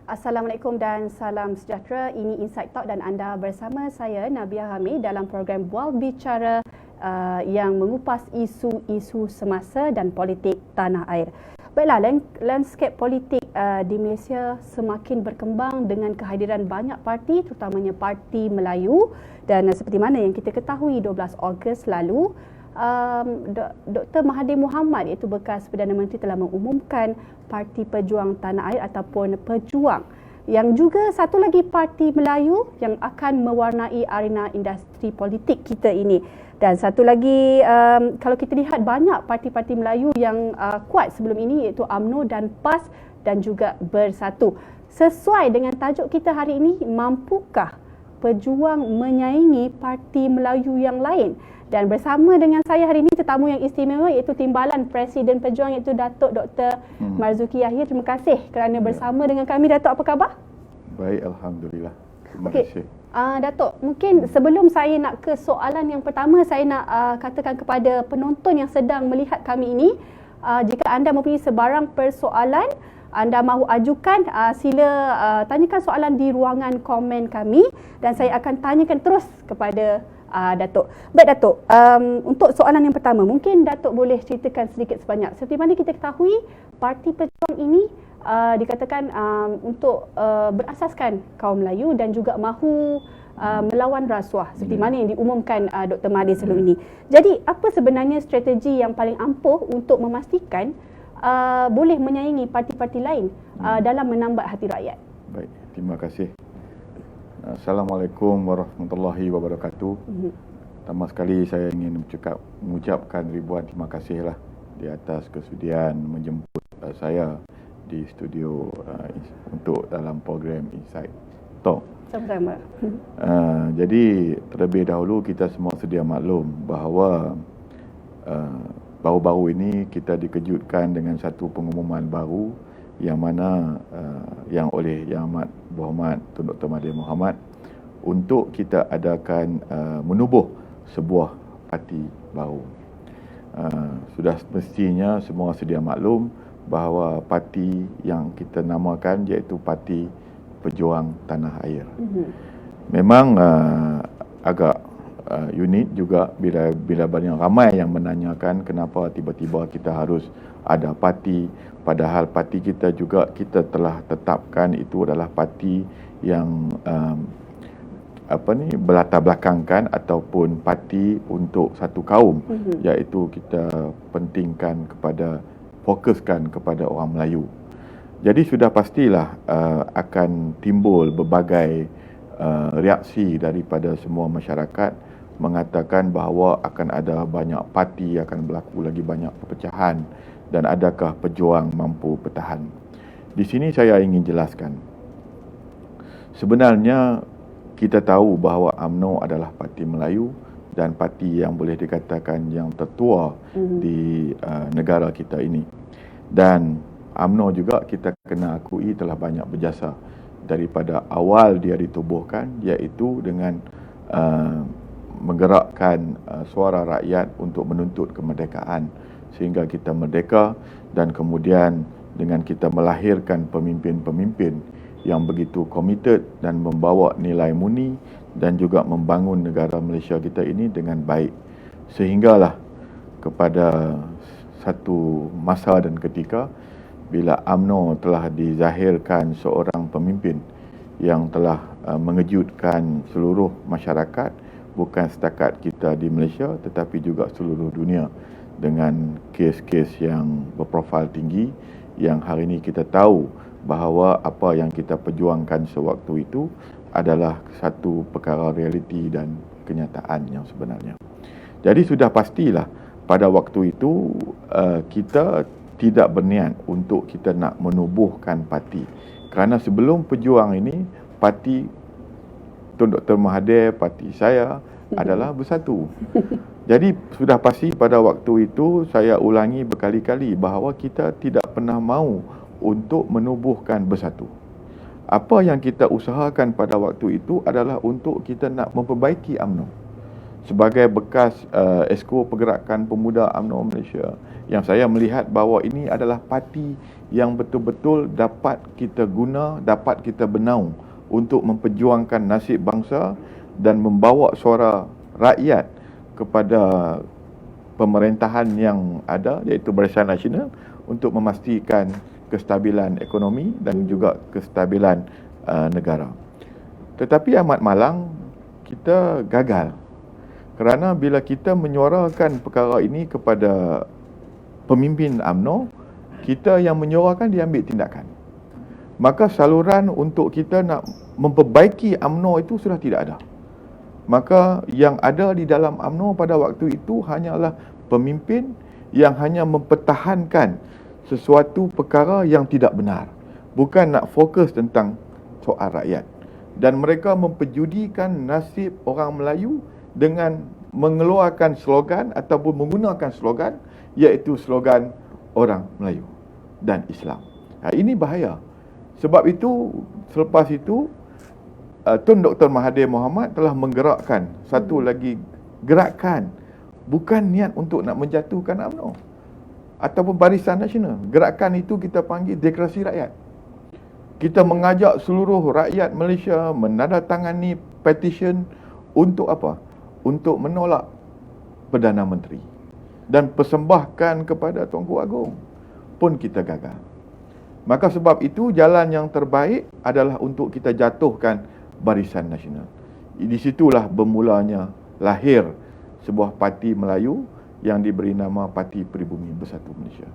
Assalamualaikum dan salam sejahtera. Ini Insight Talk dan anda bersama saya Nabia Hamid dalam program Bual Bicara yang mengupas isu-isu semasa dan politik tanah air. Baiklah, landscape politik di Malaysia semakin berkembang dengan kehadiran banyak parti, terutamanya Parti Melayu, dan seperti mana yang kita ketahui 12 Ogos lalu, Dr. Mahathir Mohamad iaitu bekas Perdana Menteri telah mengumumkan Parti Pejuang Tanah Air ataupun Pejuang, yang juga satu lagi Parti Melayu yang akan mewarnai arena industri politik kita ini. Dan satu lagi, kalau kita lihat banyak parti-parti Melayu yang kuat sebelum ini iaitu UMNO dan PAS dan juga Bersatu. Sesuai dengan tajuk kita hari ini, mampukah Pejuang menyaingi parti Melayu yang lain? Dan bersama dengan saya hari ini tetamu yang istimewa iaitu Timbalan Presiden Pejuang iaitu Datuk Dr. Marzuki Yahya. Terima kasih kerana bersama dengan kami. Datuk, apa khabar? Baik, Alhamdulillah. Terima kasih. Datuk, mungkin sebelum saya nak ke soalan yang pertama, saya nak katakan kepada penonton yang sedang melihat kami ini, jika anda mempunyai sebarang persoalan anda mahu ajukan, sila tanyakan soalan di ruangan komen kami dan saya akan tanyakan terus kepada Datuk. Baik Datuk, untuk soalan yang pertama, mungkin Datuk boleh ceritakan sedikit sebanyak. Seperti mana kita ketahui, Parti Pejuang ini dikatakan untuk berasaskan kaum Melayu dan juga mahu melawan rasuah seperti mana yang diumumkan Dr. Mahathir sebelum ini. Jadi apa sebenarnya strategi yang paling ampuh untuk memastikan boleh menyaingi parti-parti lain dalam menambat hati rakyat? Baik, terima kasih. Assalamualaikum warahmatullahi wabarakatuh. Pertama sekali saya ingin mengucapkan ribuan terima kasihlah di atas kesudian menjemput saya di studio untuk dalam program Insight Talk. Sama-sama. Jadi terlebih dahulu kita semua sedia maklum bahawa baru-baru ini kita dikejutkan dengan satu pengumuman baru yang mana yang oleh Yang Amat Berhormat Tun Dr. Mahathir Mohamad untuk kita adakan menubuh sebuah parti baru. Sudah semestinya semua sedia maklum bahawa parti yang kita namakan iaitu Parti Pejuang Tanah Air. Memang agak unik juga bila banyak ramai yang menanyakan kenapa tiba-tiba kita harus ada parti, padahal parti kita juga kita telah tetapkan itu adalah parti yang berlatar belakangkan ataupun parti untuk satu kaum, iaitu kita pentingkan fokuskan kepada orang Melayu. Jadi sudah pastilah akan timbul berbagai reaksi daripada semua masyarakat mengatakan bahawa akan ada banyak parti, akan berlaku lagi banyak perpecahan dan adakah pejuang mampu bertahan. Di sini saya ingin jelaskan. Sebenarnya kita tahu bahawa UMNO adalah parti Melayu dan parti yang boleh dikatakan yang tertua di negara kita ini. Dan UMNO juga kita kena akui telah banyak berjasa daripada awal dia ditubuhkan, iaitu dengan menggerakkan suara rakyat untuk menuntut kemerdekaan sehingga kita merdeka, dan kemudian dengan kita melahirkan pemimpin-pemimpin yang begitu komited dan membawa nilai murni dan juga membangun negara Malaysia kita ini dengan baik, sehinggalah kepada satu masa dan ketika bila UMNO telah dizahirkan seorang pemimpin yang telah mengejutkan seluruh masyarakat, bukan setakat kita di Malaysia tetapi juga seluruh dunia, dengan kes-kes yang berprofil tinggi yang hari ini kita tahu bahawa apa yang kita perjuangkan sewaktu itu adalah satu perkara realiti dan kenyataan yang sebenarnya. Jadi sudah pastilah pada waktu itu kita tidak berniat untuk kita nak menubuhkan parti. Kerana sebelum pejuang ini, parti Tun Dr. Mahathir, parti saya adalah Bersatu. Jadi sudah pasti pada waktu itu saya ulangi berkali-kali bahawa kita tidak pernah mahu untuk menubuhkan Bersatu. Apa yang kita usahakan pada waktu itu adalah untuk kita nak memperbaiki UMNO. sebagai bekas Esko Pergerakan Pemuda UMNO Malaysia, yang saya melihat bahawa ini adalah parti yang betul-betul dapat kita guna, dapat kita benaung untuk memperjuangkan nasib bangsa dan membawa suara rakyat kepada pemerintahan yang ada, iaitu Barisan Nasional, untuk memastikan kestabilan ekonomi dan juga kestabilan negara. Tetapi amat malang kita gagal, kerana bila kita menyuarakan perkara ini kepada pemimpin UMNO, kita yang menyuarakan diambil tindakan. Maka saluran untuk kita nak memperbaiki UMNO itu sudah tidak ada. Maka yang ada di dalam UMNO pada waktu itu hanyalah pemimpin yang hanya mempertahankan sesuatu perkara yang tidak benar, bukan nak fokus tentang soal rakyat. Dan mereka memperjudikan nasib orang Melayu dengan mengeluarkan slogan ataupun menggunakan slogan, iaitu slogan orang Melayu dan Islam. Ini bahaya. Sebab itu, selepas itu Tun Dr. Mahathir Mohamad telah menggerakkan satu lagi gerakan, bukan niat untuk nak menjatuhkan UMNO ataupun Barisan Nasional. Gerakan itu kita panggil Deklarasi Rakyat. Kita mengajak seluruh rakyat Malaysia menandatangani petition untuk apa? Untuk menolak Perdana Menteri dan persembahkan kepada Tuanku Agong. Pun kita gagal. Maka sebab itu jalan yang terbaik adalah untuk kita jatuhkan Barisan Nasional. Di situlah bermulanya lahir sebuah parti Melayu yang diberi nama Parti Peribumi Bersatu Malaysia.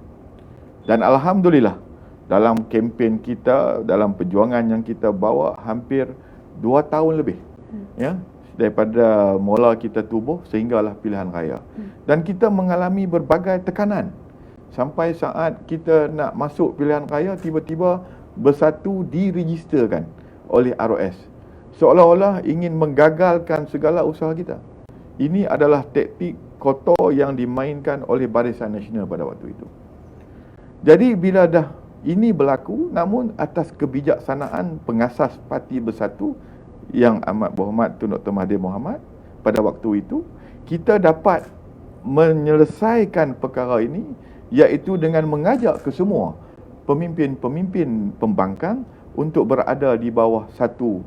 Dan alhamdulillah, dalam kempen kita, dalam perjuangan yang kita bawa hampir 2 tahun lebih, ya, daripada mula kita tubuh sehinggalah pilihan raya. Dan kita mengalami berbagai tekanan sampai saat kita nak masuk pilihan raya, tiba-tiba Bersatu diregisterkan oleh ROS, seolah-olah ingin menggagalkan segala usaha kita. Ini adalah taktik kotor yang dimainkan oleh Barisan Nasional pada waktu itu. Jadi bila dah ini berlaku, namun atas kebijaksanaan pengasas Parti Bersatu yang amat berhormat Tun Dr. Mahathir Mohamad, pada waktu itu kita dapat menyelesaikan perkara ini, iaitu dengan mengajak ke semua pemimpin-pemimpin pembangkang untuk berada di bawah satu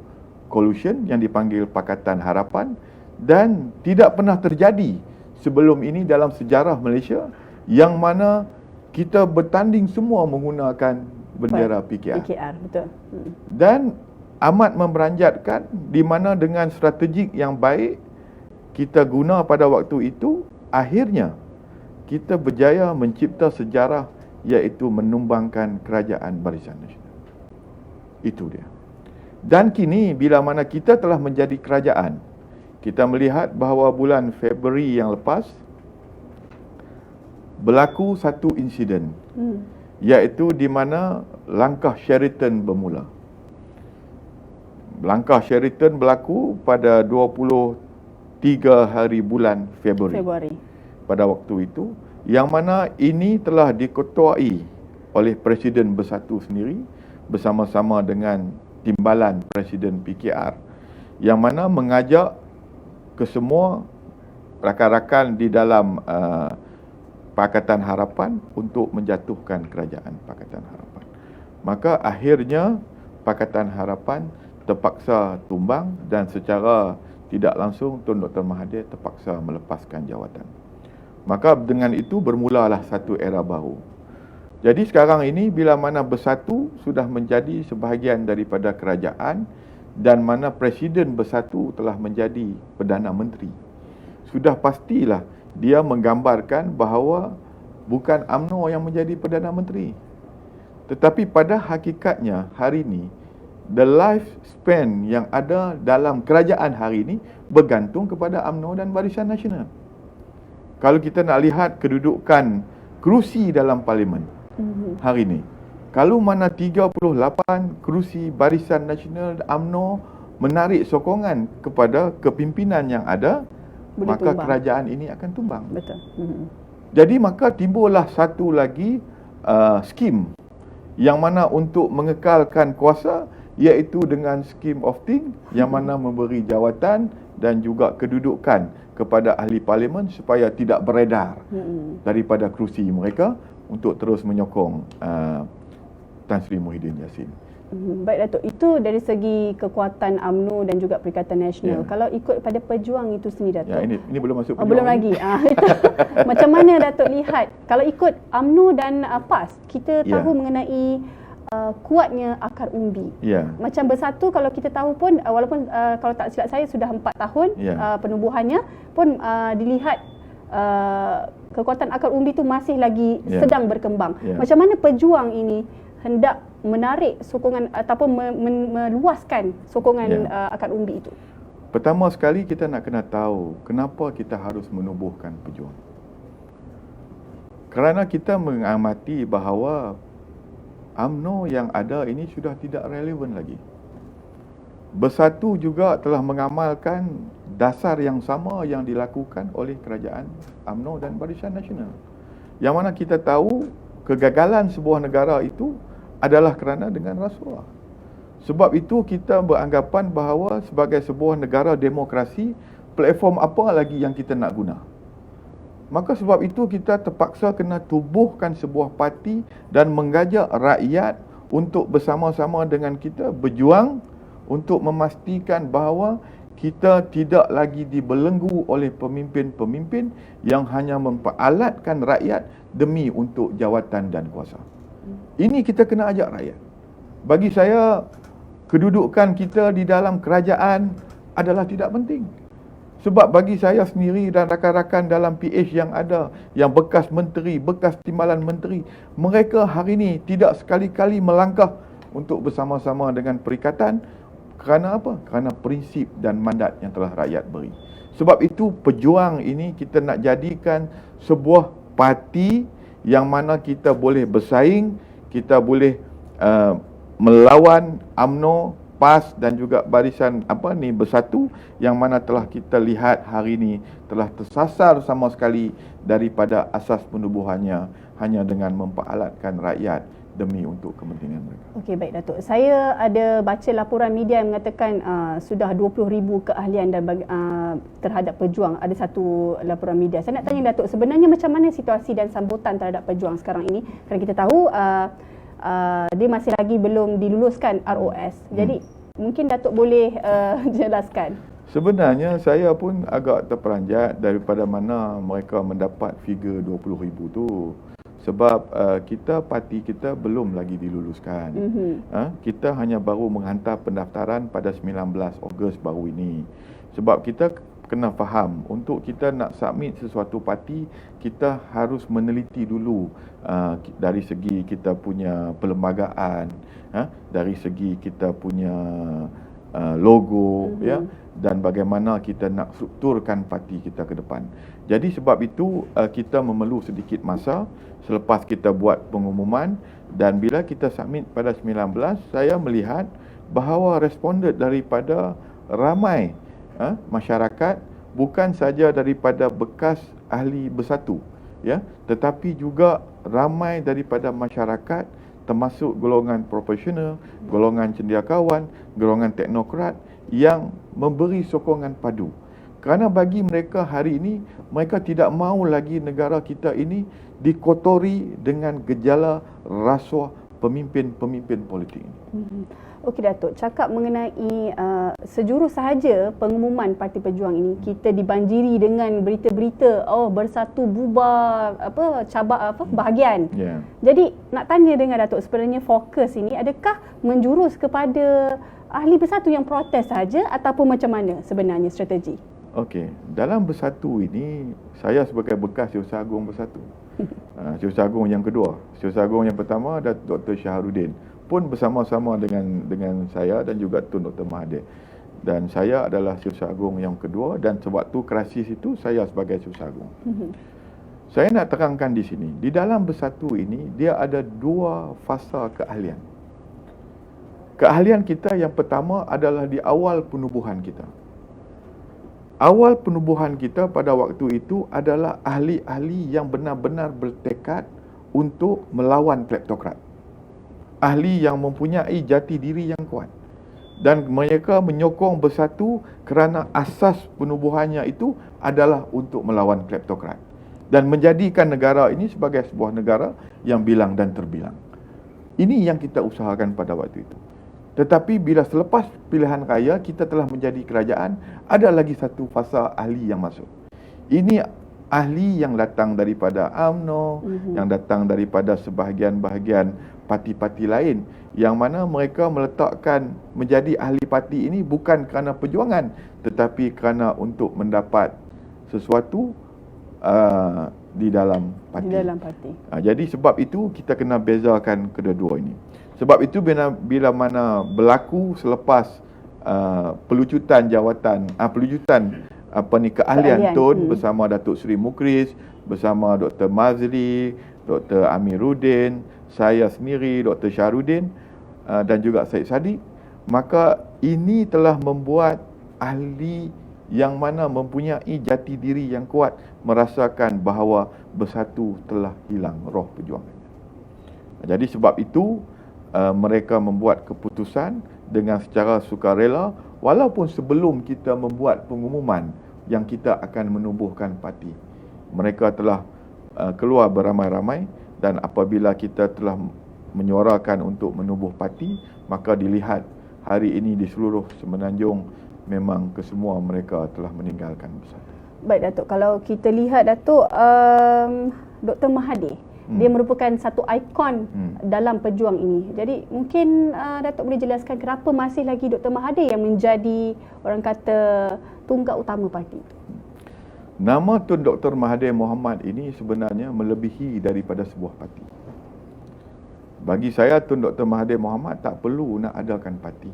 coalition yang dipanggil Pakatan Harapan. Dan tidak pernah terjadi sebelum ini dalam sejarah Malaysia yang mana kita bertanding semua menggunakan bendera PKR. PKR, betul. Dan amat memberanjatkan di mana dengan strategik yang baik kita guna pada waktu itu, akhirnya kita berjaya mencipta sejarah, iaitu menumbangkan kerajaan Barisan Nasional. Itu dia. Dan kini bila mana kita telah menjadi kerajaan, kita melihat bahawa bulan Februari yang lepas berlaku satu insiden, iaitu di mana langkah Sheraton bermula. Langkah Sheraton berlaku pada 23 hari bulan Februari. Pada waktu itu, yang mana ini telah diketuai oleh Presiden Bersatu sendiri bersama-sama dengan timbalan Presiden PKR, yang mana mengajak ke semua rakan-rakan di dalam Pakatan Harapan untuk menjatuhkan kerajaan Pakatan Harapan. Maka akhirnya Pakatan Harapan terpaksa tumbang dan secara tidak langsung Tun Dr. Mahathir terpaksa melepaskan jawatan. Maka dengan itu bermulalah satu era baru. Jadi sekarang ini bila mana Bersatu sudah menjadi sebahagian daripada kerajaan dan mana Presiden Bersatu telah menjadi Perdana Menteri, sudah pastilah dia menggambarkan bahawa bukan UMNO yang menjadi Perdana Menteri. Tetapi pada hakikatnya hari ini, the lifespan yang ada dalam kerajaan hari ini bergantung kepada UMNO dan Barisan Nasional. Kalau kita nak lihat kedudukan kerusi dalam Parlimen hari ini, kalau mana 38 kerusi Barisan Nasional UMNO menarik sokongan kepada kepimpinan yang ada, maka tumbang. Kerajaan ini akan tumbang. Betul. Jadi maka timbullah satu lagi skim yang mana untuk mengekalkan kuasa, iaitu dengan scheme of thing yang mana memberi jawatan dan juga kedudukan kepada ahli parlimen supaya tidak beredar daripada kerusi mereka untuk terus menyokong Tan Sri Muhyiddin Yassin. Baik Datuk, itu dari segi kekuatan UMNO dan juga Perikatan Nasional. Kalau ikut pada pejuang itu sendiri Datuk. Ya, ini belum masuk pejuang. Belum lagi. Macam mana Datuk lihat kalau ikut UMNO dan PAS, kita tahu mengenai kuatnya akar umbi. Macam Bersatu kalau kita tahu pun walaupun kalau tak silap saya sudah 4 tahun penubuhannya pun dilihat kekuatan akar umbi itu masih lagi sedang berkembang. Macam mana pejuang ini hendak menarik sokongan ataupun meluaskan sokongan akar umbi itu? Pertama sekali kita nak kena tahu kenapa kita harus menubuhkan pejuang. Kerana kita mengamati bahawa UMNO yang ada ini sudah tidak relevan lagi. Bersatu juga telah mengamalkan dasar yang sama yang dilakukan oleh kerajaan UMNO dan Barisan Nasional. Yang mana kita tahu kegagalan sebuah negara itu adalah kerana dengan rasuah. Sebab itu kita beranggapan bahawa sebagai sebuah negara demokrasi, platform apa lagi yang kita nak guna? Maka sebab itu kita terpaksa kena tubuhkan sebuah parti dan mengajak rakyat untuk bersama-sama dengan kita berjuang untuk memastikan bahawa kita tidak lagi dibelenggu oleh pemimpin-pemimpin yang hanya memperalatkan rakyat demi untuk jawatan dan kuasa. Ini kita kena ajak rakyat. Bagi saya, kedudukan kita di dalam kerajaan adalah tidak penting. Sebab bagi saya sendiri dan rakan-rakan dalam PH yang ada, yang bekas menteri, bekas timbalan menteri, mereka hari ini tidak sekali-kali melangkah untuk bersama-sama dengan perikatan. Kerana apa? Kerana prinsip dan mandat yang telah rakyat beri. Sebab itu pejuang ini kita nak jadikan sebuah parti yang mana kita boleh bersaing, kita boleh melawan UMNO, PAS dan juga Barisan Bersatu yang mana telah kita lihat hari ini telah tersasar sama sekali daripada asas penubuhannya hanya dengan memperalatkan rakyat demi untuk kepentingan mereka. Okey, baik Datuk. Saya ada baca laporan media yang mengatakan sudah 20,000 keahlian dan terhadap pejuang. Ada satu laporan media. Saya nak tanya Datuk, sebenarnya macam mana situasi dan sambutan terhadap pejuang sekarang ini? Kerana kita tahu dia masih lagi belum diluluskan ROS. Jadi mungkin Datuk boleh jelaskan. Sebenarnya saya pun agak terperanjat daripada mana mereka mendapat figure 20,000 tu. Sebab parti kita belum lagi diluluskan. Kita hanya baru menghantar pendaftaran pada 19 Ogos baru ini. Sebab kita kena faham, untuk kita nak submit sesuatu parti, kita harus meneliti dulu dari segi kita punya perlembagaan, dari segi kita punya logo, dan bagaimana kita nak strukturkan parti kita ke depan. Jadi sebab itu kita memerlu sedikit masa selepas kita buat pengumuman, dan bila kita submit pada 19, saya melihat bahawa responden daripada ramai masyarakat, bukan saja daripada bekas ahli Bersatu, tetapi juga ramai daripada masyarakat termasuk golongan profesional, golongan cendekiawan, golongan teknokrat yang memberi sokongan padu. Kerana bagi mereka hari ini, mereka tidak mahu lagi negara kita ini dikotori dengan gejala rasuah pemimpin-pemimpin politik ini. Okey Datuk, cakap mengenai sejurus sahaja pengumuman Parti Pejuang ini, kita dibanjiri dengan berita-berita Bersatu bubar bahagian. Jadi nak tanya dengan Datuk, sebenarnya fokus ini adakah menjurus kepada ahli Bersatu yang protes sahaja ataupun macam mana sebenarnya strategi? Okey, dalam Bersatu ini saya sebagai bekas Setiausaha Agung Bersatu. Setiausaha Agung yang kedua. Setiausaha Agung yang pertama Dr. Syahrudin pun bersama-sama dengan saya dan juga Tun Dr. Mahathir. Dan saya adalah Setiausaha Agung yang kedua, dan sewaktu krisis itu saya sebagai Setiausaha Agung. Saya nak terangkan di sini, di dalam Bersatu ini dia ada 2 fasa keahlian. Keahlian kita yang pertama adalah di awal penubuhan kita. Awal penubuhan kita pada waktu itu adalah ahli-ahli yang benar-benar bertekad untuk melawan kleptokrat. Ahli yang mempunyai jati diri yang kuat. dan mereka menyokong bersatu kerana asas penubuhannya itu adalah untuk melawan kleptokrat dan menjadikan negara ini sebagai sebuah negara yang bilang dan terbilang. Ini yang kita usahakan pada waktu itu. Tetapi bila selepas pilihan raya kita telah menjadi kerajaan, ada lagi satu fasa ahli yang masuk. Ini ahli yang datang daripada UMNO, yang datang daripada sebahagian-bahagian parti-parti lain, yang mana mereka meletakkan menjadi ahli parti ini bukan kerana perjuangan, tetapi kerana untuk mendapat sesuatu di dalam parti. Jadi sebab itu kita kena bezakan kedua-dua ini. Sebab itu bila mana berlaku selepas pelucutan jawatan, pelucutan keahlian Tun bersama Datuk Seri Mukris, bersama Dr. Mazli, Dr. Amiruddin, saya sendiri, Dr. Syahrudin dan juga Syed Saddiq, maka ini telah membuat ahli yang mana mempunyai jati diri yang kuat merasakan bahawa bersatu telah hilang roh perjuangannya. Jadi sebab itu mereka membuat keputusan dengan secara sukarela, walaupun sebelum kita membuat pengumuman yang kita akan menubuhkan parti. Mereka telah keluar beramai-ramai, dan apabila kita telah menyuarakan untuk menubuh parti, maka dilihat hari ini di seluruh Semenanjung memang kesemua mereka telah meninggalkan bersatu. Baik Datuk, kalau kita lihat Datuk, Dr. Mahathir, dia merupakan satu ikon dalam pejuang ini. Jadi mungkin Datuk boleh jelaskan kenapa masih lagi Dr. Mahathir yang menjadi, orang kata, tunggak utama parti? Nama Tun Dr. Mahathir Mohamad ini sebenarnya melebihi daripada sebuah parti. Bagi saya, Tun Dr. Mahathir Mohamad tak perlu nak adakan parti.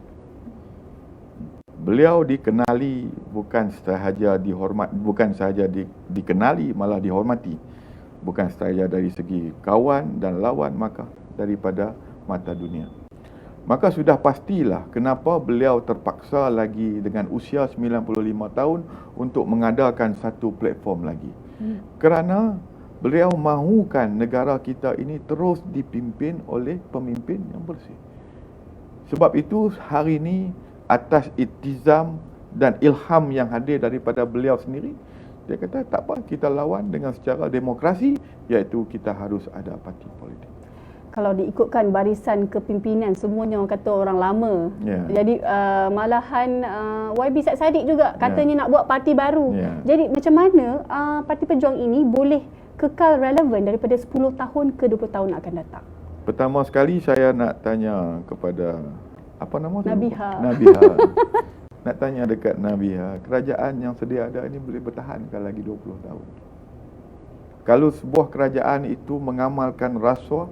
Beliau dikenali bukan sahaja dikenali, malah dihormati. Bukan sahaja dari segi kawan dan lawan, maka daripada mata dunia. Maka sudah pastilah kenapa beliau terpaksa lagi dengan usia 95 tahun untuk mengadakan satu platform lagi. Kerana beliau mahukan negara kita ini terus dipimpin oleh pemimpin yang bersih. Sebab itu hari ini atas iktizam dan ilham yang hadir daripada beliau sendiri, dia kata tak apa, kita lawan dengan secara demokrasi, iaitu kita harus ada parti politik. Kalau diikutkan barisan kepimpinan, semuanya orang kata orang lama. Jadi malahan YB Syed Saddiq juga katanya nak buat parti baru. Jadi macam mana Parti Pejuang ini boleh kekal relevan daripada 10 tahun ke 20 tahun akan datang? Pertama sekali saya nak tanya kepada Nabiha. Nak tanya dekat Nabiha, kerajaan yang sedia ada ini boleh bertahan lagi 20 tahun? Kalau sebuah kerajaan itu mengamalkan rasuah,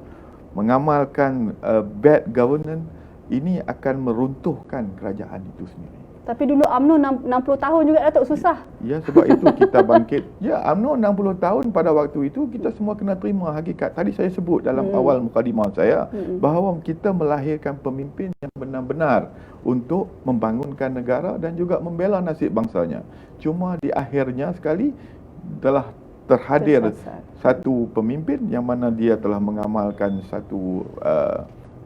mengamalkan bad governance, ini akan meruntuhkan kerajaan itu sendiri. Tapi dulu UMNO 60 tahun juga Datuk, susah. Ya, sebab itu kita bangkit. Ya, UMNO 60 tahun pada waktu itu kita semua kena terima hakikat. Tadi saya sebut dalam awal mukadimah saya bahawa kita melahirkan pemimpin yang benar-benar untuk membangunkan negara dan juga membela nasib bangsanya. Cuma di akhirnya sekali telah terhadir satu pemimpin yang mana dia telah mengamalkan satu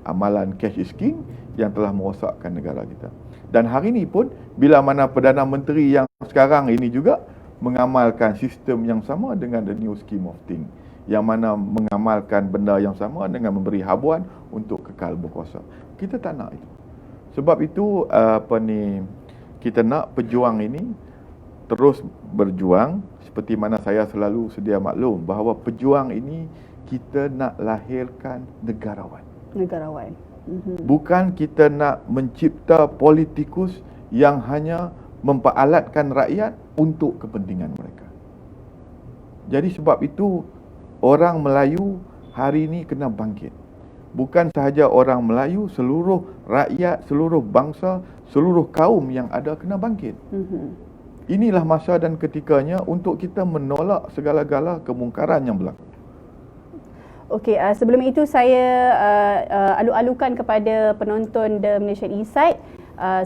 amalan cash is king yang telah merosakkan negara kita. Dan hari ini pun, bila mana Perdana Menteri yang sekarang ini juga mengamalkan sistem yang sama dengan the new scheme of things, yang mana mengamalkan benda yang sama dengan memberi habuan untuk kekal berkuasa. Kita tak nak itu. Sebab itu kita nak pejuang ini terus berjuang, seperti mana saya selalu sedia maklum bahawa pejuang ini kita nak lahirkan negarawan. Bukan kita nak mencipta politikus yang hanya memperalatkan rakyat untuk kepentingan mereka. Jadi sebab itu orang Melayu hari ini kena bangkit. Bukan sahaja orang Melayu, seluruh rakyat, seluruh bangsa, seluruh kaum yang ada kena bangkit. Inilah masa dan ketikanya untuk kita menolak segala-gala kemungkaran yang berlaku. Okey, sebelum itu saya alu-alukan kepada penonton The Malaysian Insight.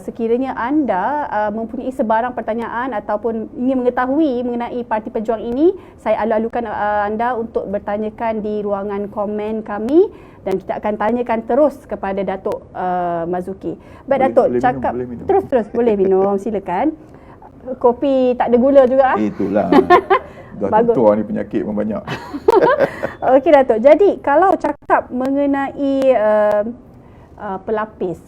sekiranya anda mempunyai sebarang pertanyaan ataupun ingin mengetahui mengenai Parti Pejuang ini, saya alu-alukan anda untuk bertanyakan di ruangan komen kami dan kita akan tanyakan terus kepada Datuk Marzuki. Baik Datuk, boleh cakap minum. terus boleh minum, silakan. Kopi tak ada gula juga. Itulah. Dah Bagus. tentu ni penyakit pun banyak. Okey Datuk. Jadi kalau cakap mengenai pelapis,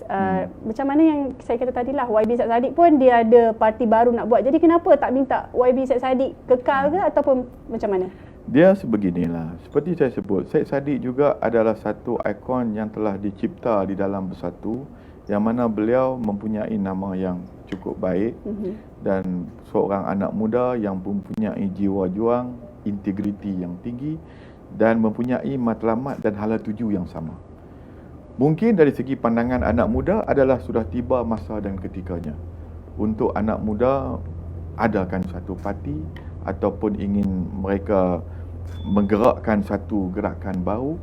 macam mana yang saya kata tadilah, YB Syed Saddiq pun dia ada parti baru nak buat. Jadi kenapa tak minta YB Syed Saddiq kekal ke ataupun macam mana? Dia sebeginilah. Seperti saya sebut, Syed Saddiq juga adalah satu ikon yang telah dicipta di dalam Bersatu, yang mana beliau mempunyai nama yang cukup baik dan seorang anak muda yang mempunyai jiwa juang, integriti yang tinggi dan mempunyai matlamat dan hala tuju yang sama. Mungkin dari segi pandangan anak muda adalah sudah tiba masa dan ketikanya untuk anak muda adakan satu parti ataupun ingin mereka menggerakkan satu gerakan baru.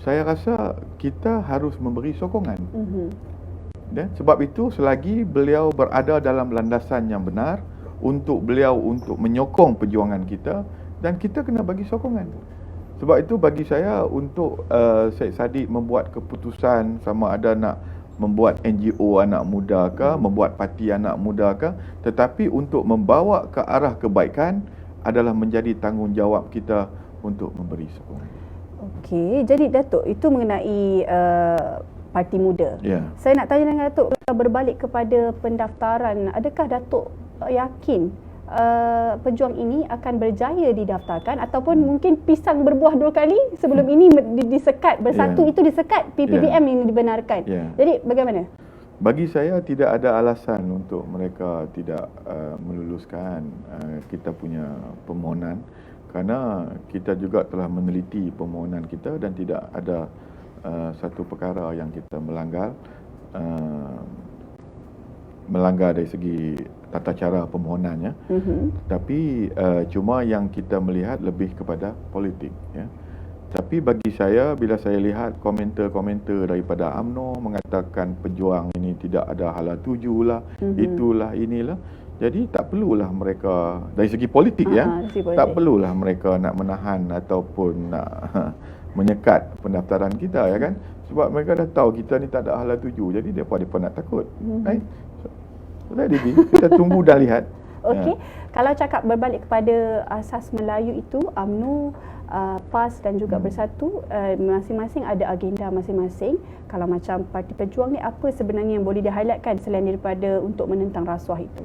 Saya rasa kita harus memberi sokongan. Dan sebab itu selagi beliau berada dalam landasan yang benar untuk beliau untuk menyokong perjuangan kita, dan kita kena bagi sokongan. Sebab itu bagi saya untuk Syed Saddiq membuat keputusan sama ada nak membuat NGO anak muda ke, membuat parti anak muda ke, tetapi untuk membawa ke arah kebaikan adalah menjadi tanggungjawab kita untuk memberi sokongan. Okey, jadi Datuk, itu mengenai Parti Muda. Saya nak tanya dengan Datuk, kalau berbalik kepada pendaftaran, adakah Datuk yakin pejuang ini akan berjaya didaftarkan ataupun mungkin pisang berbuah dua kali sebelum ini disekat, Bersatu itu disekat, PPBM ini dibenarkan. Jadi bagaimana? Bagi saya tidak ada alasan untuk mereka tidak meluluskan kita punya permohonan, kerana kita juga telah meneliti permohonan kita dan tidak ada satu perkara yang kita melanggar dari segi tata cara permohonannya. Tapi cuma yang kita melihat lebih kepada politik, ya. Tapi bagi saya, bila saya lihat komentar-komentar daripada UMNO mengatakan pejuang ini tidak ada hala tuju lah, itulah, inilah. Jadi tak perlulah mereka dari segi politik, tak perlulah mereka nak menahan ataupun nak menyekat pendaftaran kita, ya kan? Sebab mereka dah tahu kita ni tak ada hala tuju. Jadi mereka nak takut. Jadi kita tunggu dan lihat. Okey. Kalau cakap berbalik kepada asas Melayu itu, UMNO, PAS dan juga Bersatu, masing-masing ada agenda masing-masing. Kalau macam Parti Pejuang ni, apa sebenarnya yang boleh di-highlightkan selain daripada untuk menentang rasuah itu?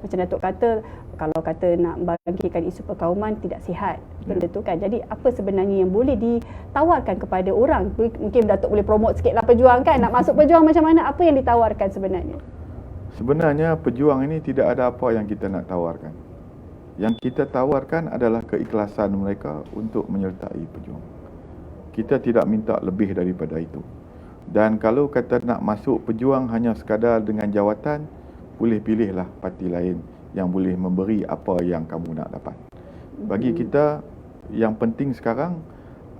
Macam Datuk kata, kalau kata nak bangkitkan isu perkauman tidak sihat, benda tu kan. Jadi apa sebenarnya yang boleh ditawarkan kepada orang? Mungkin Datuk boleh promote sikitlah pejuang kan, nak masuk pejuang macam mana, apa yang ditawarkan sebenarnya? Sebenarnya pejuang ini tidak ada apa yang kita nak tawarkan. Yang kita tawarkan adalah keikhlasan mereka untuk menyertai pejuang. Kita tidak minta lebih daripada itu. Dan kalau kata nak masuk pejuang hanya sekadar dengan jawatan, boleh pilihlah parti lain yang boleh memberi apa yang kamu nak dapat. Bagi kita, yang penting sekarang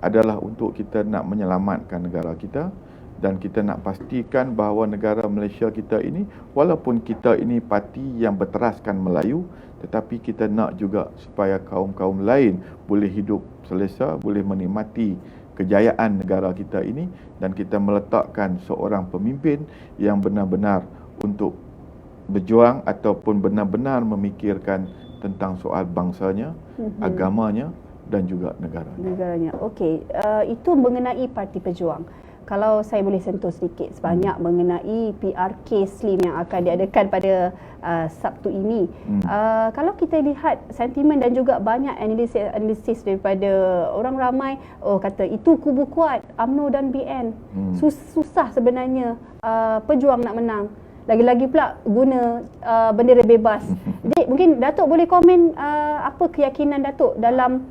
adalah untuk kita nak menyelamatkan negara kita, dan kita nak pastikan bahawa negara Malaysia kita ini, walaupun kita ini parti yang berteraskan Melayu, tetapi kita nak juga supaya kaum-kaum lain boleh hidup selesa, boleh menikmati kejayaan negara kita ini, dan kita meletakkan seorang pemimpin yang benar-benar untuk berjuang ataupun benar-benar memikirkan tentang soal bangsanya, agamanya dan juga negaranya. Okey, itu mengenai Parti Pejuang. Kalau saya boleh sentuh sedikit sebanyak mengenai PRK Slim yang akan diadakan pada Sabtu ini. Kalau kita lihat sentimen dan juga banyak analisis daripada orang ramai, kata itu kubu kuat UMNO dan BN. Susah sebenarnya pejuang nak menang. Lagi-lagi pula guna bendera bebas. Jadi mungkin Datuk boleh komen apa keyakinan Datuk dalam,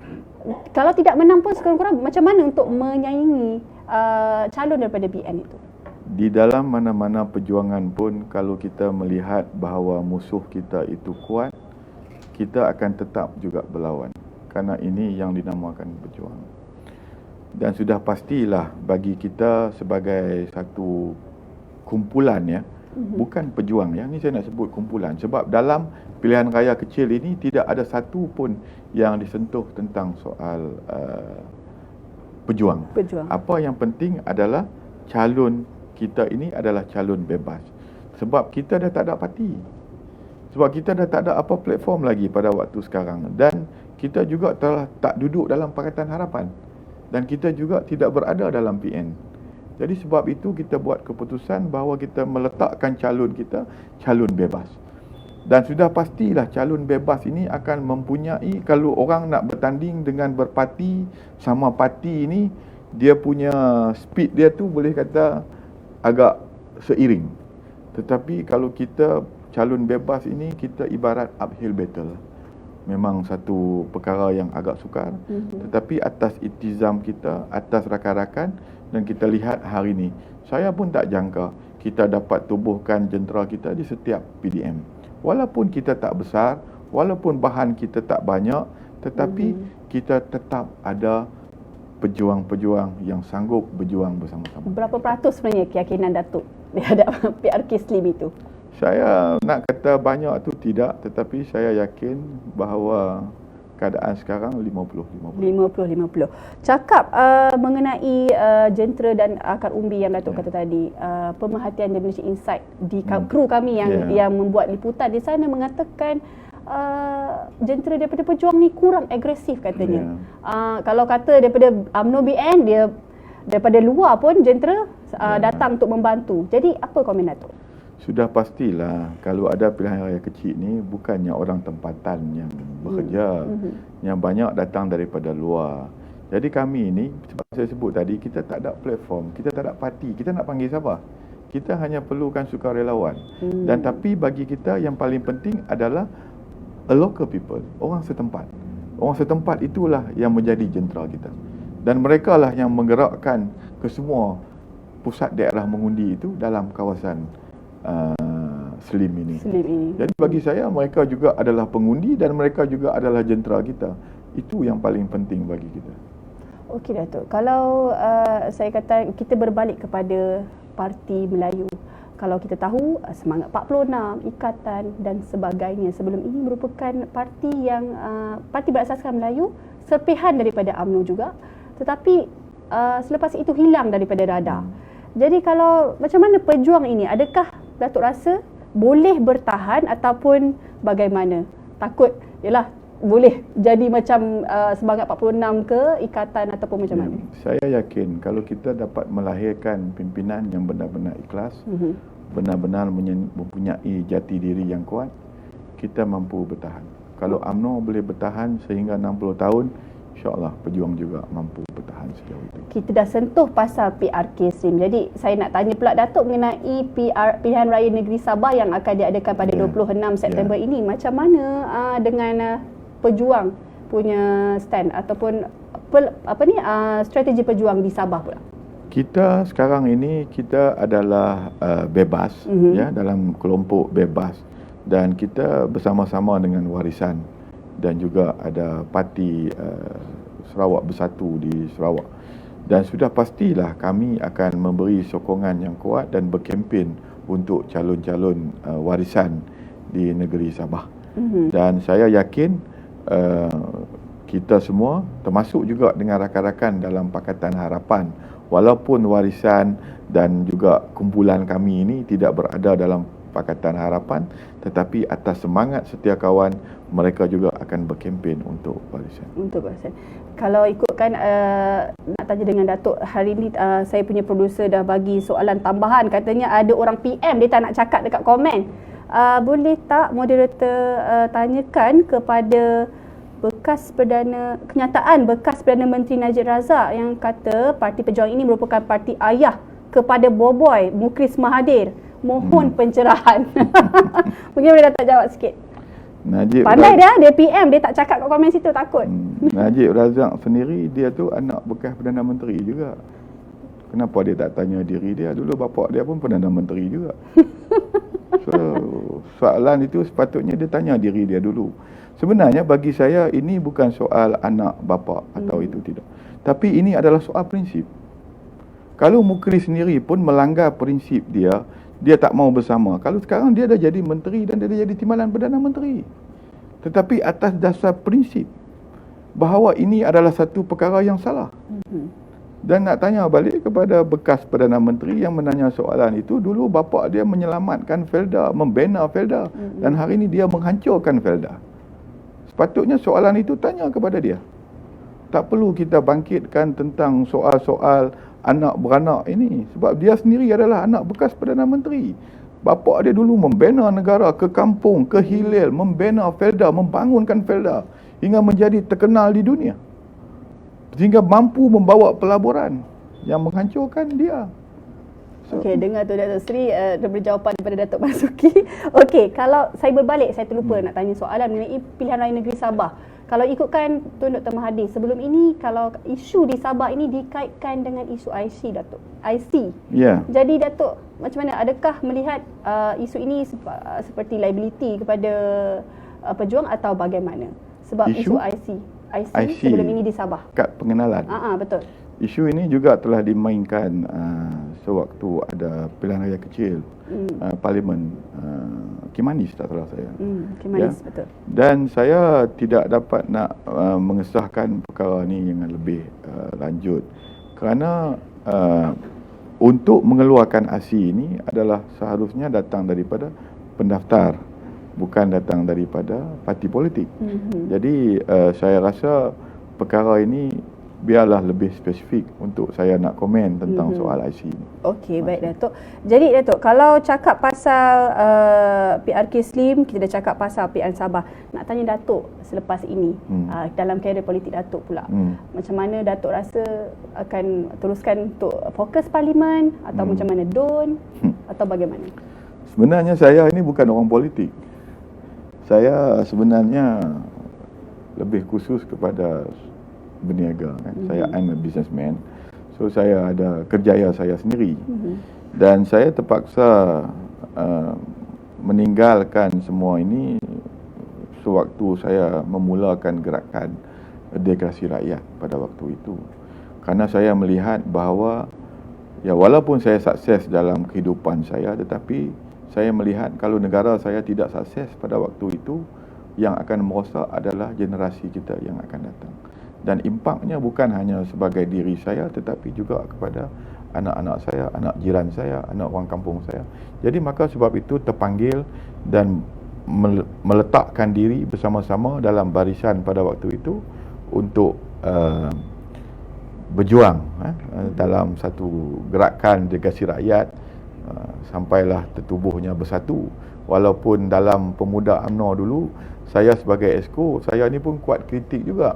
kalau tidak menang pun sekurang-kurang macam mana untuk menyaingi calon daripada BN itu? Di dalam mana-mana perjuangan pun, kalau kita melihat bahawa musuh kita itu kuat, kita akan tetap juga berlawan. Kerana ini yang dinamakan berjuang. Dan sudah pastilah bagi kita sebagai satu kumpulan, ya, bukan pejuang. Yang ni saya nak sebut kumpulan. Sebab dalam pilihan raya kecil ini tidak ada satu pun yang disentuh tentang soal pejuang. Apa yang penting adalah calon kita ini adalah calon bebas. Sebab kita dah tak ada parti. Sebab kita dah tak ada apa platform lagi pada waktu sekarang. Dan kita juga telah tak duduk dalam Pakatan Harapan. Dan kita juga tidak berada dalam PN. Jadi sebab itu kita buat keputusan bahawa kita meletakkan calon kita calon bebas. Dan sudah pastilah calon bebas ini akan mempunyai, kalau orang nak bertanding dengan berparti sama parti ini, dia punya speed dia tu boleh kata agak seiring. Tetapi kalau kita calon bebas ini, kita ibarat uphill battle. Memang satu perkara yang agak sukar. Tetapi atas iltizam kita, atas rakan-rakan, dan kita lihat hari ini, saya pun tak jangka kita dapat tubuhkan jentera kita di setiap PDM. Walaupun kita tak besar, walaupun bahan kita tak banyak, tetapi kita tetap ada pejuang-pejuang yang sanggup berjuang bersama-sama. Berapa peratus sebenarnya keyakinan Datuk terhadap PRK Slim itu? Saya nak kata banyak tu tidak, tetapi saya yakin bahawa keadaan sekarang 50-50. Cakap mengenai jentera dan akar umbi yang Datuk kata tadi, pemerhatian dari Malaysia Insight di kru kami yang membuat liputan di sana mengatakan jentera daripada pejuang ni kurang agresif katanya. Kalau kata daripada UMNO BN, dia daripada luar pun jentera datang untuk membantu. Jadi apa komen Datuk? Sudah pastilah kalau ada pilihan raya kecil ni bukannya orang tempatan yang bekerja, yang banyak datang daripada luar. Jadi kami ini, sebab saya sebut tadi, kita tak ada platform, kita tak ada parti, kita nak panggil siapa? Kita hanya perlukan sukarelawan. Dan tapi bagi kita yang paling penting adalah a local people, orang setempat. Orang setempat itulah yang menjadi jentera kita. Dan mereka lah yang menggerakkan ke semua pusat daerah mengundi itu dalam kawasan Slim ini. Jadi bagi saya mereka juga adalah pengundi dan mereka juga adalah jentera kita. Itu yang paling penting bagi kita. Okey Datuk. Kalau saya kata kita berbalik kepada Parti Melayu. Kalau kita tahu Semangat 46, Ikatan dan sebagainya sebelum ini merupakan parti yang parti berasaskan Melayu, serpihan daripada UMNO juga. Tetapi selepas itu hilang daripada radar. Jadi kalau macam mana pejuang ini, adakah Datuk rasa boleh bertahan ataupun bagaimana? Takut yalah boleh jadi macam Semangat 46 ke, Ikatan ataupun macam mana? Saya yakin kalau kita dapat melahirkan pimpinan yang benar-benar ikhlas, benar-benar mempunyai jati diri yang kuat, kita mampu bertahan. Kalau UMNO boleh bertahan sehingga 60 tahun, insya-Allah pejuang juga mampu bertahan sejauh itu. Kita dah sentuh pasal PRK Slim. Jadi saya nak tanya pula Datuk mengenai pilihan raya negeri Sabah yang akan diadakan pada 26 September ini. Macam mana dengan pejuang punya stand ataupun strategi pejuang di Sabah pula? Kita sekarang ini kita adalah bebas ya, dalam kelompok bebas, dan kita bersama-sama dengan Warisan dan juga ada parti Sarawak Bersatu di Sarawak. Dan sudah pastilah kami akan memberi sokongan yang kuat dan berkempen untuk calon-calon warisan di negeri Sabah. Dan saya yakin kita semua, termasuk juga dengan rakan-rakan dalam Pakatan Harapan, walaupun Warisan dan juga kumpulan kami ini tidak berada dalam Pakatan Harapan, tetapi atas semangat setia kawan, mereka juga akan berkempen untuk Warisan. Untuk Warisan. Kalau ikutkan nak tanya dengan Datuk, hari ini saya punya producer dah bagi soalan tambahan. Katanya ada orang PM, dia tak nak cakap dekat komen. Boleh tak moderator tanyakan kepada kenyataan bekas Perdana Menteri Najib Razak yang kata Parti Pejuang ini merupakan parti ayah kepada Boboy Mukris Mahathir. Mohon pencerahan. Mungkin boleh Datuk jawab sikit. Najib pandai dia PM, dia tak cakap kat komen situ, takut. Najib Razak sendiri, dia tu anak bekas Perdana Menteri juga. Kenapa dia tak tanya diri dia? Dulu bapak dia pun Perdana Menteri juga. So, soalan itu sepatutnya dia tanya diri dia dulu. Sebenarnya bagi saya ini bukan soal anak bapa atau itu tidak. Tapi ini adalah soal prinsip. Kalau Mukris sendiri pun melanggar prinsip dia, dia tak mau bersama. Kalau sekarang dia dah jadi menteri dan dia dah jadi timbalan Perdana Menteri. Tetapi atas dasar prinsip bahawa ini adalah satu perkara yang salah. Dan nak tanya balik kepada bekas Perdana Menteri yang menanya soalan itu, dulu bapa dia menyelamatkan Felda, membina Felda, dan hari ini dia menghancurkan Felda. Sepatutnya soalan itu tanya kepada dia. Tak perlu kita bangkitkan tentang soal-soal anak beranak ini, sebab dia sendiri adalah anak bekas Perdana Menteri. Bapa dia dulu membina negara ke kampung, ke hilir, membina Felda, membangunkan Felda hingga menjadi terkenal di dunia, sehingga mampu membawa pelaburan yang menghancurkan dia. Okey, dengar tu Datuk Seri daripada jawapan daripada Datuk Masuki. Okey, kalau saya berbalik, saya terlupa nak tanya soalan mengenai pilihan raya negeri Sabah. Kalau ikutkan Tun Dr. Mahathir, sebelum ini kalau isu di Sabah ini dikaitkan dengan isu IC, Datuk. IC. Ya. Jadi Datuk, macam mana? Adakah melihat isu ini seperti liability kepada pejuang atau bagaimana? Sebab isu IC sebelum ini di Sabah. Kad pengenalan. Betul. Isu ini juga telah dimainkan sewaktu ada pilihan raya kecil Parlimen Kimanis, tak salah saya. Kimanis, betul. Dan saya tidak dapat nak mengesahkan perkara ini dengan lebih lanjut kerana untuk mengeluarkan ASI ini adalah seharusnya datang daripada pendaftar, bukan datang daripada parti politik. Jadi saya rasa perkara ini biarlah lebih spesifik untuk saya nak komen tentang soal IC ini. Okey, baik Datuk. Jadi Datuk, kalau cakap pasal PRK Slim, kita dah cakap pasal PN Sabah. Nak tanya Datuk selepas ini, dalam karier politik Datuk pula. Macam mana Datuk rasa akan teruskan untuk fokus parlimen atau macam mana DUN atau bagaimana? Sebenarnya saya ini bukan orang politik. Saya sebenarnya lebih khusus kepada berniaga kan. I'm a businessman. So saya ada kerjaya saya sendiri. Dan saya terpaksa meninggalkan semua ini sewaktu saya memulakan gerakan Demokrasi Rakyat pada waktu itu. Kerana saya melihat bahawa walaupun saya sukses dalam kehidupan saya, tetapi saya melihat kalau negara saya tidak sukses pada waktu itu, yang akan merosak adalah generasi kita yang akan datang. Dan impaknya bukan hanya sebagai diri saya, tetapi juga kepada anak-anak saya, anak jiran saya, anak orang kampung saya. Jadi maka sebab itu terpanggil dan meletakkan diri bersama-sama dalam barisan pada waktu itu untuk berjuang dalam satu gerakan Demokrasi Rakyat sampailah tertubuhnya Bersatu. Walaupun dalam Pemuda UMNO dulu saya sebagai esko, saya ni pun kuat kritik juga.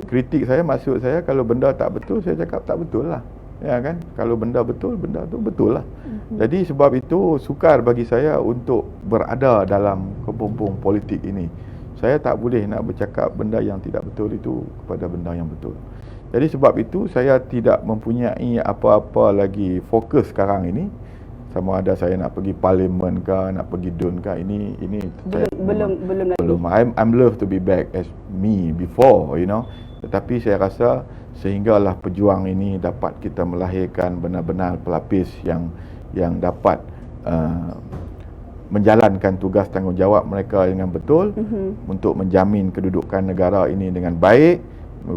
Kritik saya, maksud saya kalau benda tak betul, saya cakap tak betul lah. Ya kan? Kalau benda betul, benda tu betul lah. Jadi sebab itu sukar bagi saya untuk berada dalam kepompong politik ini. Saya tak boleh nak bercakap benda yang tidak betul itu kepada benda yang betul. Jadi sebab itu saya tidak mempunyai apa-apa lagi fokus sekarang ini. Sama ada saya nak pergi parlimen ke, nak pergi DUN ke, ini belum. I'm love to be back as me before, Tetapi saya rasa sehinggalah pejuang ini dapat kita melahirkan benar-benar pelapis yang dapat menjalankan tugas tanggungjawab mereka dengan betul untuk menjamin kedudukan negara ini dengan baik,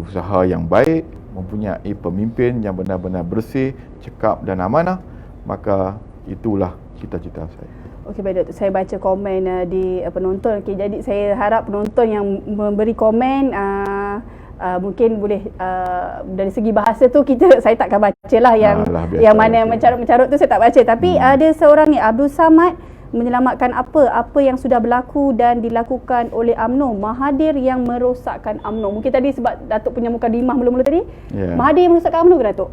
usaha yang baik, mempunyai pemimpin yang benar-benar bersih, cekap dan amanah, maka itulah cita-cita saya. Okey, baik Datuk. Saya baca komen di penonton. Okey, jadi saya harap penonton yang memberi komen mungkin boleh dari segi bahasa tu saya takkan baca lah yang mana yang mencarut-mencarut tu saya tak baca. Tapi ada seorang ni, Abdul Samad, menyelamatkan apa yang sudah berlaku dan dilakukan oleh UMNO. Mahathir yang merosakkan UMNO. Mungkin tadi sebab Datuk punya mukadimah mula-mula tadi, Mahathir yang merosakkan UMNO ke Datuk?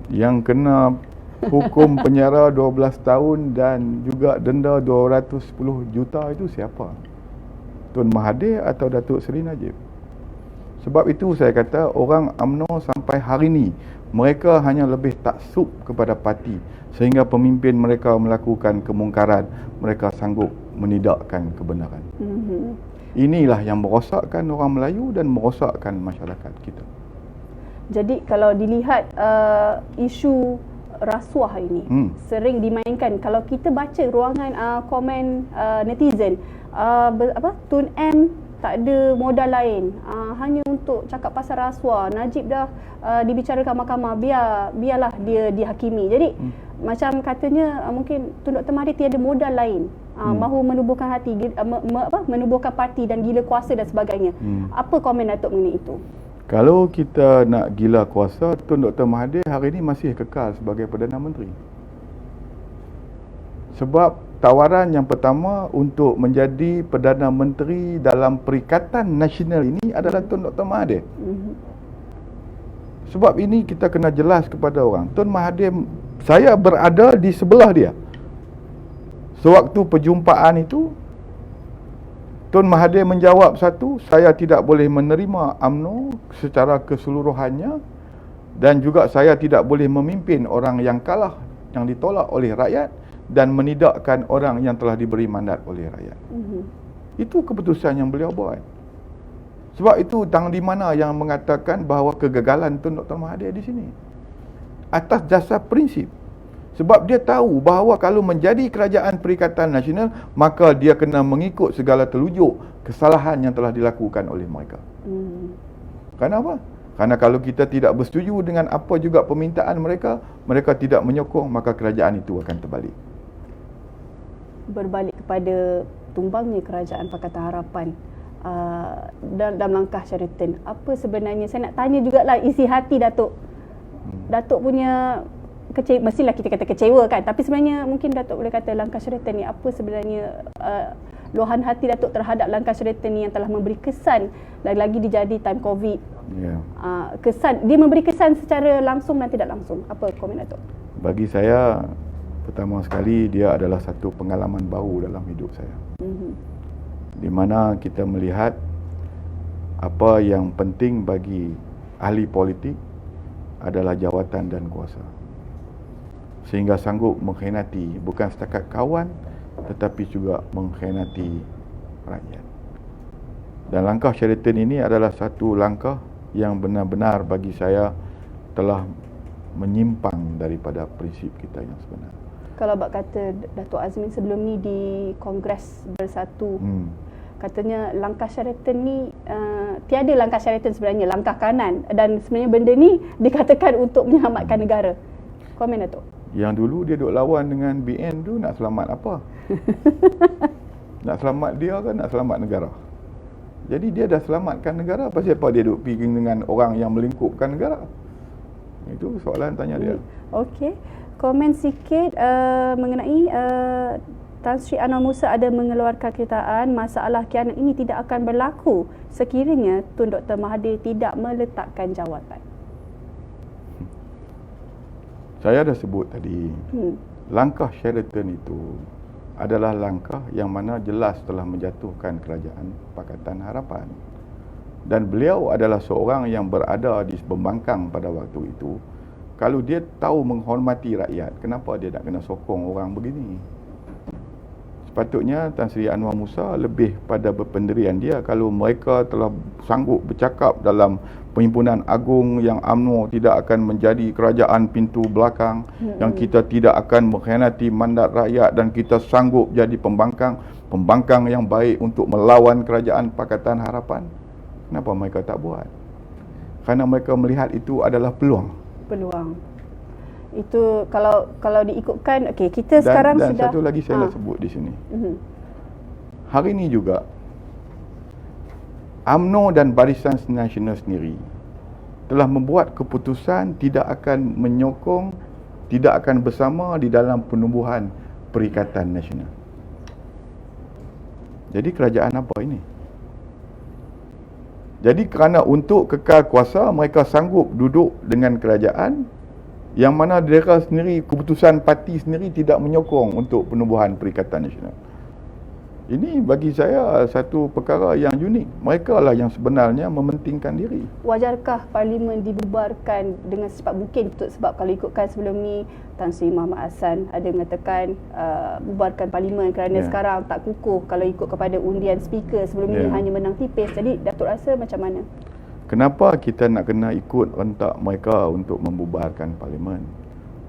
Yang kena hukum penjara 12 tahun dan juga denda 210 juta itu siapa? Tun Mahathir atau Datuk Seri Najib? Sebab itu saya kata orang UMNO sampai hari ini mereka hanya lebih taksub kepada parti sehingga pemimpin mereka melakukan kemungkaran, mereka sanggup menidakkan kebenaran. Inilah yang merosakkan orang Melayu dan merosakkan masyarakat kita. Jadi kalau dilihat isu rasuah ini sering dimainkan. Kalau kita baca ruangan komen netizen, Tun M tak ada modal lain, hanya untuk cakap pasal rasuah. Najib dah dibicarakan mahkamah, biarlah dia dihakimi. Jadi macam katanya mungkin Tun Dr. Mahathir tiada modal lain, mahu menubuhkan hati, menubuhkan parti dan gila kuasa dan sebagainya. Apa komen Datuk mengenai itu? Kalau kita nak gila kuasa, Tun Dr. Mahathir hari ini masih kekal sebagai Perdana Menteri. Sebab tawaran yang pertama untuk menjadi Perdana Menteri dalam Perikatan Nasional ini adalah Tun Dr. Mahathir. Sebab ini kita kena jelas kepada orang. Tun Mahathir, saya berada di sebelah dia. Sewaktu perjumpaan itu, Tun Mahathir menjawab satu, saya tidak boleh menerima UMNO secara keseluruhannya, dan juga saya tidak boleh memimpin orang yang kalah, yang ditolak oleh rakyat, dan menidakkan orang yang telah diberi mandat oleh rakyat. Itu keputusan yang beliau buat. Sebab itu tang di mana yang mengatakan bahawa kegagalan Tun Dr. Mahathir di sini atas dasar prinsip. Sebab dia tahu bahawa kalau menjadi kerajaan Perikatan Nasional, maka dia kena mengikut segala telunjuk kesalahan yang telah dilakukan oleh mereka. Kenapa? Karena kalau kita tidak bersetuju dengan apa juga permintaan mereka, mereka tidak menyokong, maka kerajaan itu akan terbalik. Berbalik kepada tumbangnya kerajaan Pakatan Harapan dalam langkah Sheraton, apa sebenarnya, saya nak tanya jugalah isi hati Datuk. Datuk punya mestilah kita kata kecewa kan, tapi sebenarnya mungkin Datuk boleh kata langkah Sheraton ni, apa sebenarnya luahan hati Datuk terhadap langkah Sheraton ni yang telah memberi kesan, lagi-lagi dijadi time COVID. Kesan, dia memberi kesan secara langsung dan tidak langsung. Apa komen Datuk? Bagi saya, pertama sekali dia adalah satu pengalaman baru dalam hidup saya. Di mana kita melihat apa yang penting bagi ahli politik adalah jawatan dan kuasa. Sehingga sanggup mengkhianati bukan setakat kawan, tetapi juga mengkhianati rakyat. Dan langkah Sheraton ini adalah satu langkah yang benar-benar bagi saya telah menyimpang daripada prinsip kita yang sebenar. Kalau bak kata Datuk Azmin sebelum ni di Kongres Bersatu, katanya langkah Sheraton ni tiada langkah Sheraton sebenarnya, langkah kanan, dan sebenarnya benda ni dikatakan untuk menyelamatkan negara. Komen Datuk? Yang dulu dia duk lawan dengan BN tu nak selamat apa? Nak selamat dia kan nak selamat negara? Jadi dia dah selamatkan negara, pasal apa dia duk pergi dengan orang yang melingkupkan negara? Itu soalan tanya dia. Okey. Komen sikit mengenai Tan Sri Anwar Musa ada mengeluarkan kenyataan masalah khianat ini tidak akan berlaku sekiranya Tun Dr. Mahathir tidak meletakkan jawatan. Saya dah sebut tadi, langkah Sheraton itu adalah langkah yang mana jelas telah menjatuhkan kerajaan Pakatan Harapan. Dan beliau adalah seorang yang berada di pembangkang pada waktu itu. Kalau dia tahu menghormati rakyat, kenapa dia nak kena sokong orang begini? Sepatutnya Tan Sri Anwar Musa lebih pada berpendirian dia. Kalau mereka telah sanggup bercakap dalam Perhimpunan Agung yang UMNO tidak akan menjadi kerajaan pintu belakang, yang kita tidak akan mengkhianati mandat rakyat, dan kita sanggup jadi pembangkang yang baik untuk melawan kerajaan Pakatan Harapan, kenapa mereka tak buat? Karena mereka melihat itu adalah peluang. Itu kalau diikutkan, okey, kita sekarang dan sudah. Dan satu lagi saya nak sebut di sini. Hari ini juga UMNO dan Barisan Nasional sendiri telah membuat keputusan tidak akan menyokong, tidak akan bersama di dalam penubuhan Perikatan Nasional. Jadi kerajaan apa ini? Jadi kerana untuk kekal kuasa, mereka sanggup duduk dengan kerajaan yang mana mereka sendiri, keputusan parti sendiri tidak menyokong untuk penubuhan Perikatan Nasional. Ini bagi saya satu perkara yang unik. Mereka lah yang sebenarnya mementingkan diri. Wajarkah parlimen dibubarkan dengan secepat mungkin? Sebab kalau ikutkan sebelum ni, Tan Sri Muhammad Hassan ada mengatakan bubarkan parlimen kerana sekarang tak kukuh kalau ikut kepada undian speaker. Sebelum ni hanya menang tipis. Jadi Datuk rasa macam mana? Kenapa kita nak kena ikut rentak mereka untuk membubarkan parlimen?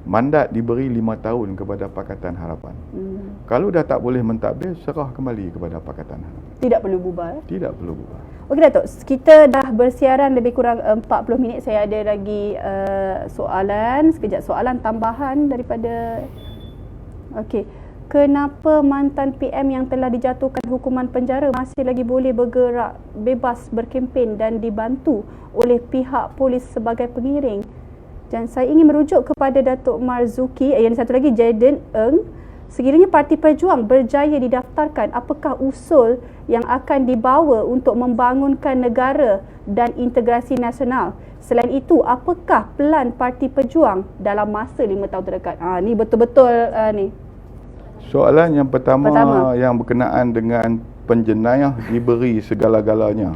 mandat diberi 5 tahun kepada Pakatan Harapan. Kalau dah tak boleh mentadbir, serah kembali kepada Pakatan Harapan. Tidak perlu bubar? Tidak perlu bubar. Okey Datuk, kita dah bersiaran lebih kurang 40 minit. Saya ada lagi soalan, sekejap soalan tambahan daripada... Okey. Kenapa mantan PM yang telah dijatuhkan hukuman penjara masih lagi boleh bergerak bebas berkempen dan dibantu oleh pihak polis sebagai pengiring? Dan saya ingin merujuk kepada Datuk Marzuki, yang satu lagi Jaden Eng. Sekiranya Parti Pejuang berjaya didaftarkan, apakah usul yang akan dibawa untuk membangunkan negara dan integrasi nasional? Selain itu, apakah pelan Parti Pejuang dalam masa 5 tahun terdekat? Ni betul-betul ni. Soalan yang pertama yang berkenaan dengan penjenayah diberi segala-galanya.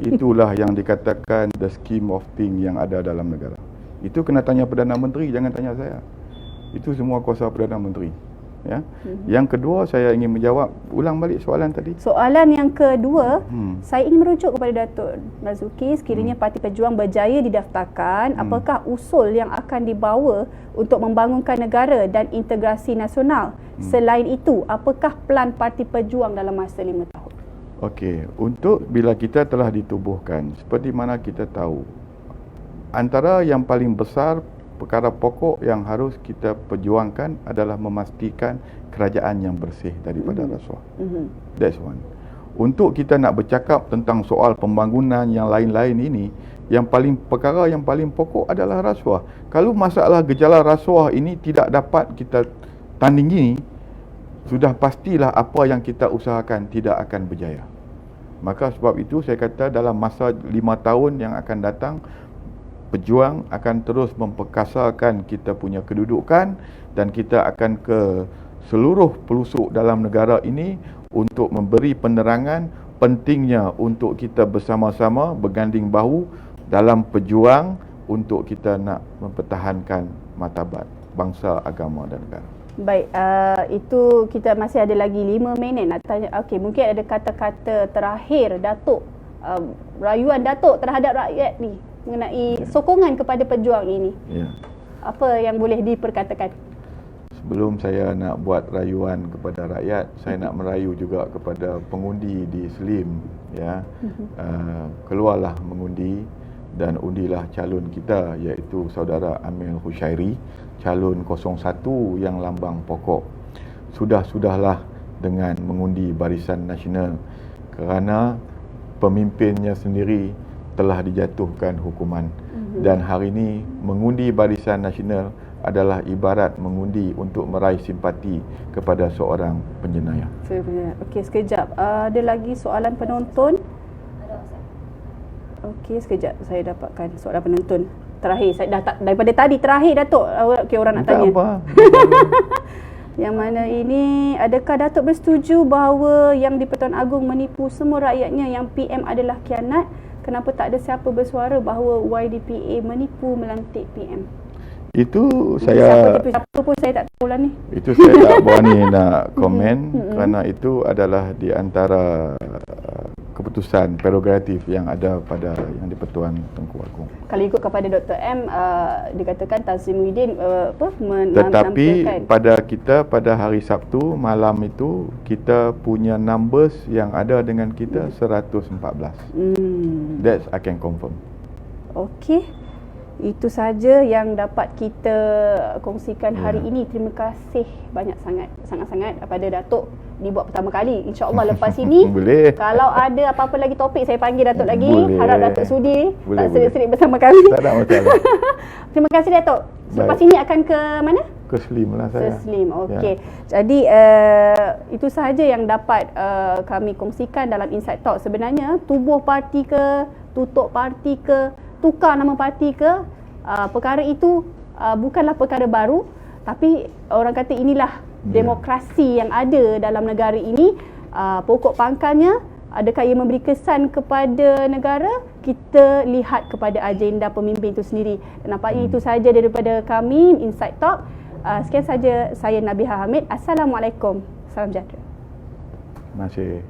Itulah yang dikatakan the scheme of thing yang ada dalam negara. Itu kena tanya Perdana Menteri, jangan tanya saya. Itu semua kuasa Perdana Menteri. Ya. Yang kedua, saya ingin menjawab, ulang balik soalan tadi. Soalan yang kedua, saya ingin merujuk kepada Datuk Marzuki, sekiranya Parti Pejuang berjaya didaftarkan, apakah usul yang akan dibawa untuk membangunkan negara dan integrasi nasional? Selain itu, apakah pelan Parti Pejuang dalam masa 5 tahun? Okey, untuk bila kita telah ditubuhkan, seperti mana kita tahu, antara yang paling besar perkara pokok yang harus kita perjuangkan adalah memastikan kerajaan yang bersih daripada rasuah. That's one. Untuk kita nak bercakap tentang soal pembangunan yang lain-lain ini, perkara yang paling pokok adalah rasuah. Kalau masalah gejala rasuah ini tidak dapat kita tandingi, sudah pastilah apa yang kita usahakan tidak akan berjaya. Maka sebab itu saya kata dalam masa 5 tahun yang akan datang, Pejuang akan terus memperkasakan kita punya kedudukan dan kita akan ke seluruh pelosok dalam negara ini untuk memberi penerangan pentingnya untuk kita bersama-sama berganding bahu dalam perjuang untuk kita nak mempertahankan martabat bangsa, agama dan negara. Baik, itu kita masih ada lagi 5 minit nak tanya. Okey, mungkin ada kata-kata terakhir Datuk, rayuan Datuk terhadap rakyat ni mengenai sokongan kepada pejuang ini. Apa yang boleh diperkatakan? Sebelum saya nak buat rayuan kepada rakyat, saya nak merayu juga kepada pengundi di Slim, keluarlah mengundi dan undilah calon kita, iaitu saudara Amil Hushairi, calon 01 yang lambang pokok. Sudahlah dengan mengundi Barisan Nasional kerana pemimpinnya sendiri telah dijatuhkan hukuman. Dan hari ini mengundi Barisan Nasional adalah ibarat mengundi untuk meraih simpati kepada seorang penjenayah. Okey, sekejap. Ada lagi soalan penonton? Okey, sekejap. Saya dapatkan soalan penonton. Terakhir, saya dah daripada tadi terakhir Datuk. Okey, orang nak tanya. Apa? Yang mana ini, adakah Datuk bersetuju bahawa yang di-Pertuan Agong menipu semua rakyatnya yang PM adalah khianat? Kenapa tak ada siapa bersuara bahawa YDPA menipu melantik PM? Itu saya... Siapa pun saya tak tahu lah ni. Itu saya tak berani nak komen kerana itu adalah di antara keputusan prerogatif yang ada pada yang di-Pertuan Tengku Agong. Kalau ikut kepada Dr. M, dikatakan Tan Sri Muhyiddin tetapi pada kita pada hari Sabtu malam itu kita punya numbers yang ada dengan kita 114. That's I can confirm. Okey. Itu saja yang dapat kita kongsikan hari ini. Terima kasih sangat-sangat kepada Datuk dibuat pertama kali. InsyaAllah lepas ini boleh. Kalau ada apa-apa lagi topik, saya panggil Datuk lagi. Boleh. Harap Datuk sudi Boleh. serik-serik bersama kami. Tak ada masalah. Terima kasih Datuk. Lepas ini akan ke mana? Ke Slim lah saya. Ke Slim, okey. Jadi itu sahaja yang dapat kami kongsikan dalam Inside Talk. Sebenarnya tubuh parti ke, tutup parti ke, tukar nama parti ke, perkara itu bukanlah perkara baru, tapi orang kata inilah demokrasi yang ada dalam negara ini. Pokok pangkalnya, adakah ia memberi kesan kepada negara? Kita lihat kepada agenda pemimpin itu sendiri. Dan nampaknya itu sahaja daripada kami Inside Talk. Sekian saja, saya Nabiha Hamid. Assalamualaikum. Salam sejahtera. Terima kasih.